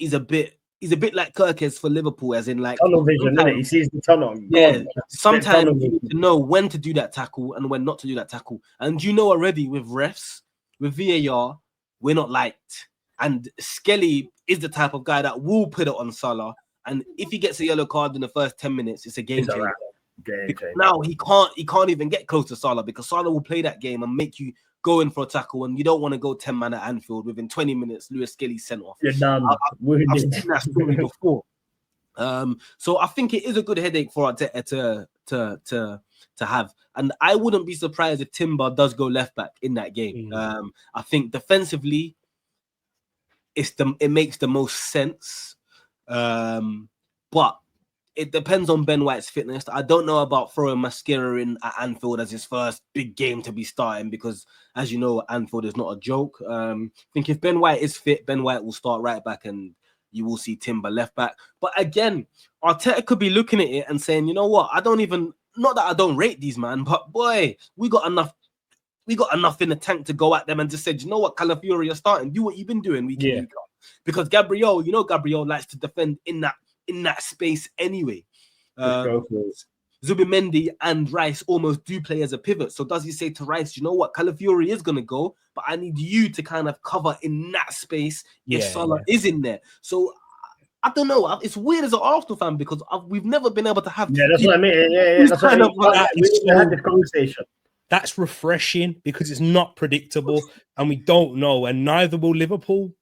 like Kirkes for Liverpool, as in like tunnel vision, isn't it? He sees the tunnel. Yeah, sometimes you need to know when to do that tackle and when not to do that tackle. And you know already with refs, with VAR, we're not liked. And Skelly is the type of guy that will put it on Salah. And if he gets a yellow card in the first 10 minutes, it's a game changer. Now he can't even get close to Salah, because Salah will play that game and make you go in for a tackle, and you don't want to go 10 man at Anfield within 20 minutes. Lewis Skelly sent off. You're done. I've seen that story before. So I think it is a good headache for Arteta to have, and I wouldn't be surprised if Timber does go left back in that game. I think defensively, it makes the most sense, but it depends on Ben White's fitness. I don't know about throwing Mascara in at Anfield as his first big game to be starting because, as you know, Anfield is not a joke. I think if Ben White is fit, Ben White will start right back and you will see Timber left back. But again, Arteta could be looking at it and saying, you know what, not that I don't rate these, man, but boy, we got enough in the tank to go at them and just said, you know what, Calafiori, you're starting. Do what you've been doing week in, week out. Because Gabriel likes to defend in that space anyway. Zubimendi and Rice almost do play as a pivot. So does he say to Rice, you know what, Calafiori is going to go, but I need you to kind of cover in that space if Salah is in there. So I don't know. It's weird as an Arsenal fan because we've never been able to have. Yeah, that's what I mean. Yeah, that's what I mean. We had this conversation. That's refreshing because it's not predictable and we don't know, and neither will Liverpool.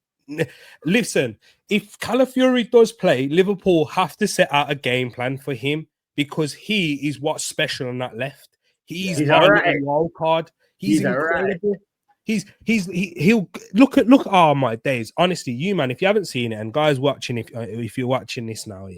Listen, if Calafiori does play, Liverpool have to set out a game plan for him because he is what's special on that left. He's our wild card. He's incredible. He'll look at my days. Honestly, you man, if you haven't seen it, and guys watching, if you're watching this now,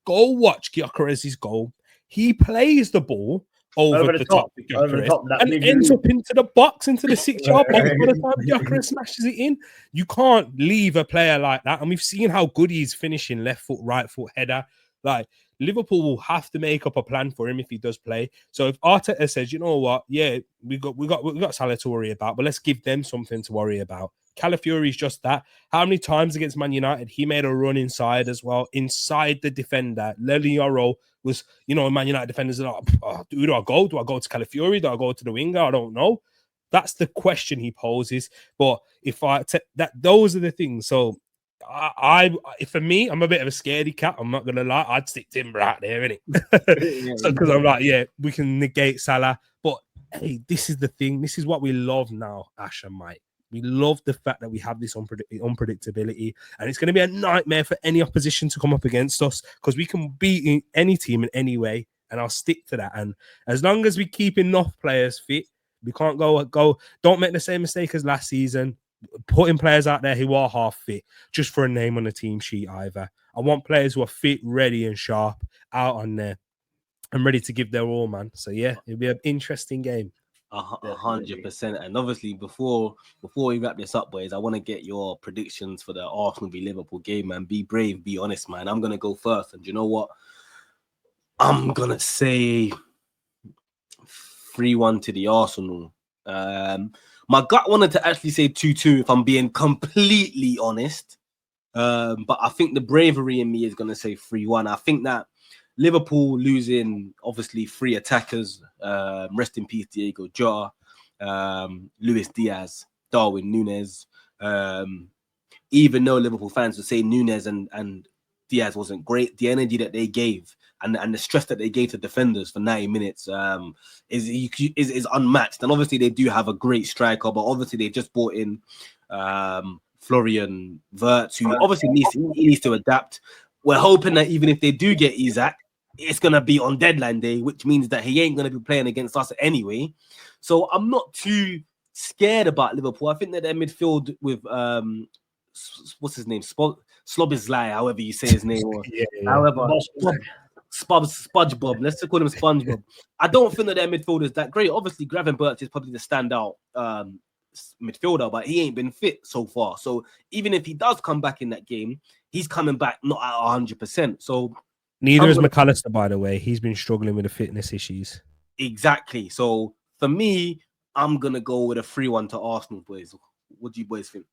go watch Gyökeres's goal. He plays the ball over the top and ends up into the box, into the 6-yard box by the time Gyökeres smashes it in. You can't leave a player like that. And we've seen how good he's finishing left foot, right foot header. Like, Liverpool will have to make up a plan for him if he does play. So if Arteta says, you know what, we got Salah to worry about, but let's give them something to worry about. Calafiori is just that. How many times against Man United he made a run inside as well, inside the defender? Lely Yoro was, Man United defenders are like, who do I go? Do I go to Calafiori? Do I go to the winger? I don't know. That's the question he poses. But those are the things. So for me, I'm a bit of a scaredy cat. I'm not gonna lie. I'd stick Timber out there, innit? So because I'm like, we can negate Salah. But hey, this is the thing. This is what we love now, Ash and Mike. We love the fact that we have this unpredictability, and it's going to be a nightmare for any opposition to come up against us because we can beat any team in any way, and I'll stick to that. And as long as we keep enough players fit, we can't go. Don't make the same mistake as last season, putting players out there who are half fit just for a name on the team sheet either. I want players who are fit, ready, and sharp out on there and ready to give their all, man. So it'll be an interesting game. 100%. And obviously, before we wrap this up, boys, I want to get your predictions for the Arsenal v Liverpool game, man. Be brave, be honest, man. I'm gonna go first, and you know what? I'm gonna say 3-1 to the Arsenal. My gut wanted to actually say 2-2, if I'm being completely honest. But I think the bravery in me is gonna say 3-1. I think that Liverpool losing, obviously, 3 attackers. Rest in peace, Diego Jota, Luis Diaz, Darwin Núñez. Even though Liverpool fans would say Núñez and Diaz wasn't great, the energy that they gave and the stress that they gave to defenders for 90 minutes is unmatched. And obviously, they do have a great striker, but obviously, they just brought in Florian Wirtz, who obviously needs to adapt. We're hoping that even if they do get Isak, it's going to be on deadline day, which means that he ain't going to be playing against us anyway. So I'm not too scared about Liverpool. I think that their midfield with, what's his name? Slobizlai, however you say his name. Or however, SpongeBob. Let's call him SpongeBob. I don't think that their midfield is that great. Obviously, Gravenberch is probably the standout midfielder, but he ain't been fit so far. So even if he does come back in that game, he's coming back not at 100%. So neither is McAllister, by the way. He's been struggling with the fitness issues. Exactly. So for me, I'm gonna go with a 3-1 to Arsenal, boys. What do you boys think?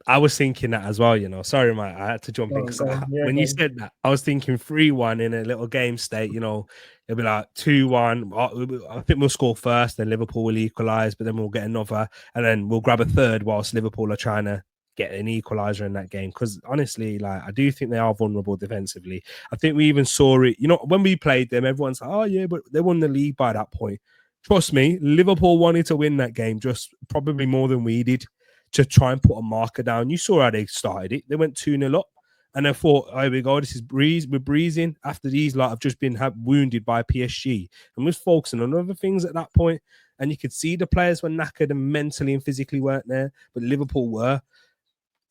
I was thinking that as well, Sorry, mate. I had to jump in because when you said that, I was thinking 3-1 in a little game state. It'll be like 2-1. I think we'll score first, then Liverpool will equalise, but then we'll get another, and then we'll grab a third whilst Liverpool are trying to get an equaliser in that game. Because honestly, I do think they are vulnerable defensively. I think we even saw it. When we played them, everyone's like, "Oh yeah," but they won the league by that point. Trust me, Liverpool wanted to win that game just probably more than we did, to try and put a marker down. You saw how they started it. They went 2-0 up, and they thought, "Oh, here we go. This is breeze. We're breezing." After these, have just been wounded by PSG, and was focusing on other things at that point. And you could see the players were knackered and mentally and physically weren't there, but Liverpool were.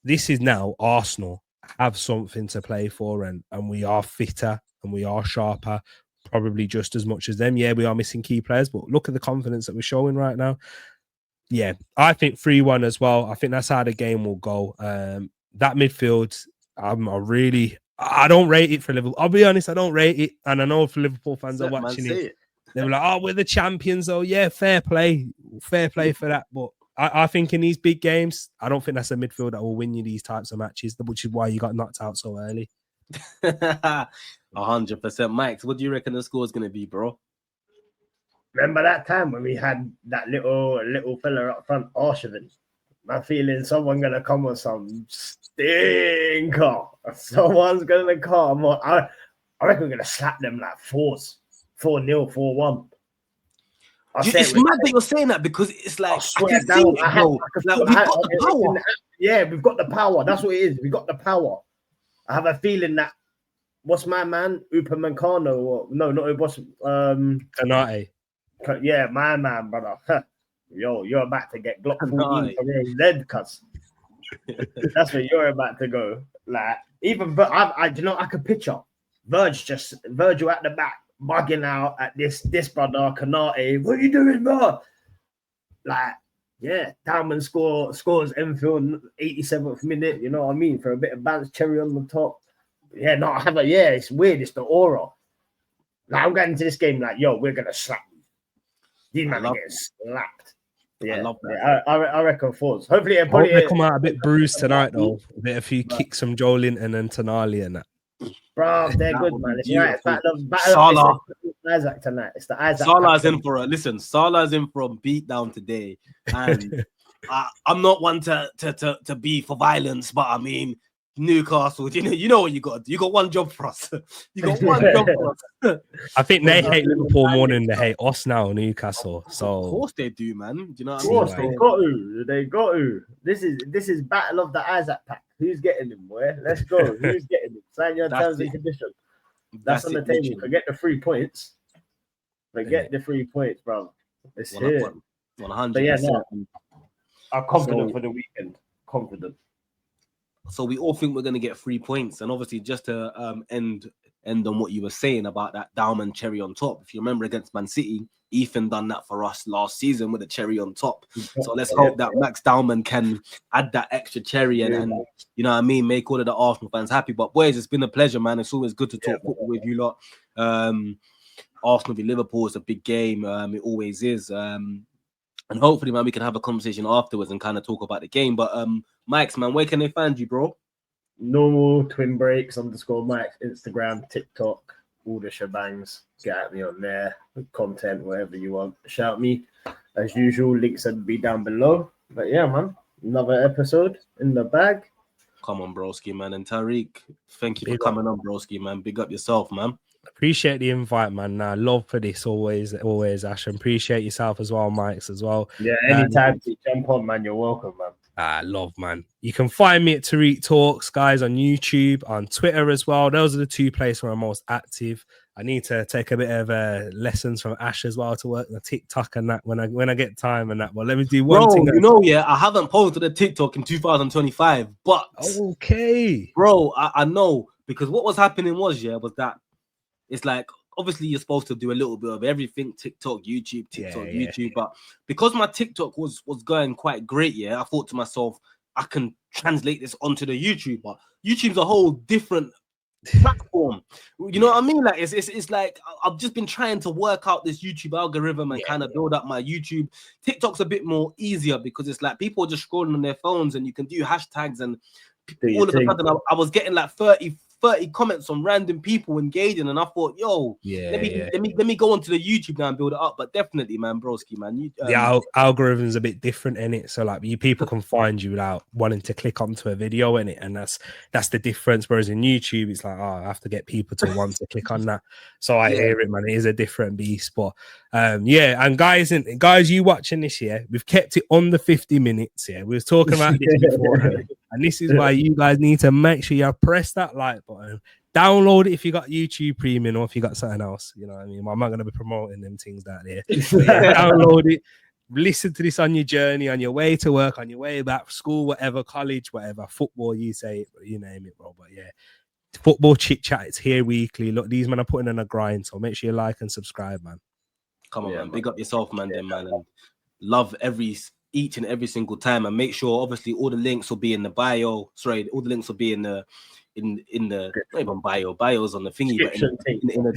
This is now Arsenal, have something to play for, and we are fitter and we are sharper, probably just as much as them. Yeah, we are missing key players, but look at the confidence that we're showing right now. Yeah, I think 3-1 as well. I think that's how the game will go. That midfield, I don't rate it for Liverpool. I'll be honest, I don't rate it. And I know if Liverpool fans are watching it, they were like, oh, we're the champions. Oh, yeah, fair play for that. But I think in these big games, I don't think that's a midfield that will win you these types of matches, which is why you got knocked out so early. 100%. Mike, what do you reckon the score is going to be, bro? Remember that time when we had that little fella up front, Ashctizzy? I'm feeling someone going to come with some stinker. Someone's going to come. I reckon we're going to slap them like 4-0, 4-1. It's mad that you're saying that because it's like, we've got the power. Yeah, we've got the power. That's what it is. We've got the power. I have a feeling that, what's my man? Upamecano? Or, no, not what's Kanate. Yeah, my man, brother. Yo, you're about to get Glock 14 from your head, cuz. That's where you're about to go. Like, even, but I could picture Virgil at the back, bugging out at this brother, Kanate. What are you doing, bro? Like, yeah, Diamond scores Enfield 87th minute, you know what I mean? For a bit of bounce, cherry on the top. Yeah, no, it's weird. It's the aura. Like, I'm getting into this game like, yo, we're going to slap you. These men are getting slapped. Yeah, I love that. Yeah, I reckon 4s. Hopefully, I hope they come out a bit bruised tonight, though. A few kicks from Joe Linton and Tonali and that. Bro, they're good, man. It's right. Salah. Isaac tonight. It's the Isaac. Salah's in for a beatdown today, and I'm not one to be for violence, but I mean Newcastle. You know what you got. You got one job for us. You got one job for us. I think they hate Liverpool more than they hate us now, Newcastle. So of course they do, man. Do you know what I mean? They got to. This is battle of the Isaac pack. Who's getting him, boy? Let's go. Who's getting him? Sign your terms and conditions. That's on the table. Literally. Forget the 3 points. Forget the 3 points, bro. It's here. 100%. But yeah, no, I'm confident for the weekend. Confident. So we all think we're going to get 3 points. And obviously, just to end on what you were saying about that Diamond cherry on top. If you remember against Man City, Ethan done that for us last season with a cherry on top. So let's hope that Max Diamond can add that extra cherry and you know what I mean, make all of the Arsenal fans happy. But boys, it's been a pleasure, man. It's always good to talk football with you lot. Arsenal v Liverpool is a big game. It always is. And hopefully, man, we can have a conversation afterwards and kind of talk about the game. But Mike's, man, where can they find you, bro? Normal Twin Breaks _ Mike, Instagram, TikTok, all the shebangs. Get at me on there. Content, wherever you want. Shout me. As usual, links will be down below. But yeah, man, another episode in the bag. Come on, broski, man. And Tariq, thank you for coming on, broski, man. Big up yourself, man. Appreciate the invite, man. Love for this always, Ash. And appreciate yourself as well, Mike's as well. Yeah, anytime to jump on, man. You're welcome, man. Love, man. You can find me at Tariq Talks, guys, on YouTube, on Twitter as well. Those are the 2 places where I'm most active. I need to take a bit of lessons from Ash as well to work the TikTok and that when I get time and that. But let me do one thing. I haven't posted a TikTok in 2025, but okay, bro, I know because what was happening was that it's like obviously you're supposed to do a little bit of everything, TikTok, YouTube, YouTube. But because my TikTok was going quite great, I thought to myself, I can translate this onto the YouTube. But YouTube's a whole different platform. You know what I mean? Like it's like I've just been trying to work out this YouTube algorithm and kind of build up my YouTube. TikTok's a bit more easier because it's like people are just scrolling on their phones and you can do hashtags and all of a sudden I was getting like 30 comments on random people engaging, and I thought, let me go onto the YouTube now and build it up. But definitely, man, broski, man, the algorithm's a bit different in it, so like people can find you without wanting to click onto a video in it, and that's the difference. Whereas in YouTube, it's like, I have to get people to want to click on that. So I hear it, man. It is a different beast, but and guys, you watching this year, we've kept it on the 50 minutes. We was talking about this before, and this is why you guys need to make sure you press that like button. Download it if you got YouTube Premium or if you got something else. You know what I mean? I'm not going to be promoting them things down there. Download it. listen to this on your journey, on your way to work, on your way back, school, whatever, college, whatever, football, you say it, you name it, bro. But yeah, football chit chat, it's here weekly. Look, these men are putting in a grind, so make sure you like and subscribe, man. Come on, man. Big up yourself, man, then, man. And love each and every single time. And make sure, obviously, all the links will be in the bio. Sorry, all the links will be in the not even bio's on the thingy, but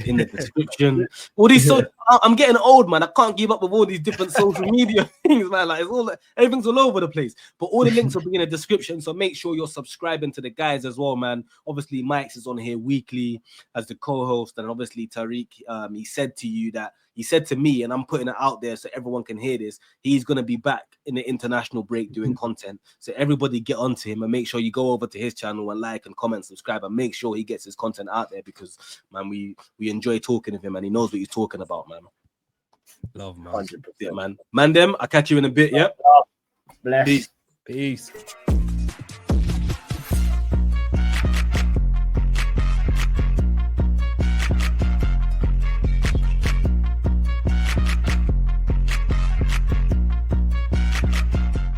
in the description. All these I'm getting old, man. I can't keep up with all these different social media things, man. Like everything's all over the place. But all the links will be in the description, so make sure you're subscribing to the guys as well, man. Obviously, Mike's is on here weekly as the co-host, and obviously Tariq, he said to me, and I'm putting it out there so everyone can hear this, he's going to be back in the international break doing content. So everybody get onto him and make sure you go over to his channel and like and comment, subscribe, and make sure he gets his content out there because, man, we enjoy talking with him and he knows what he's talking about, man. Love, man. 100%. Yeah, man. Man, I'll catch you in a bit, yeah? Bless. Peace.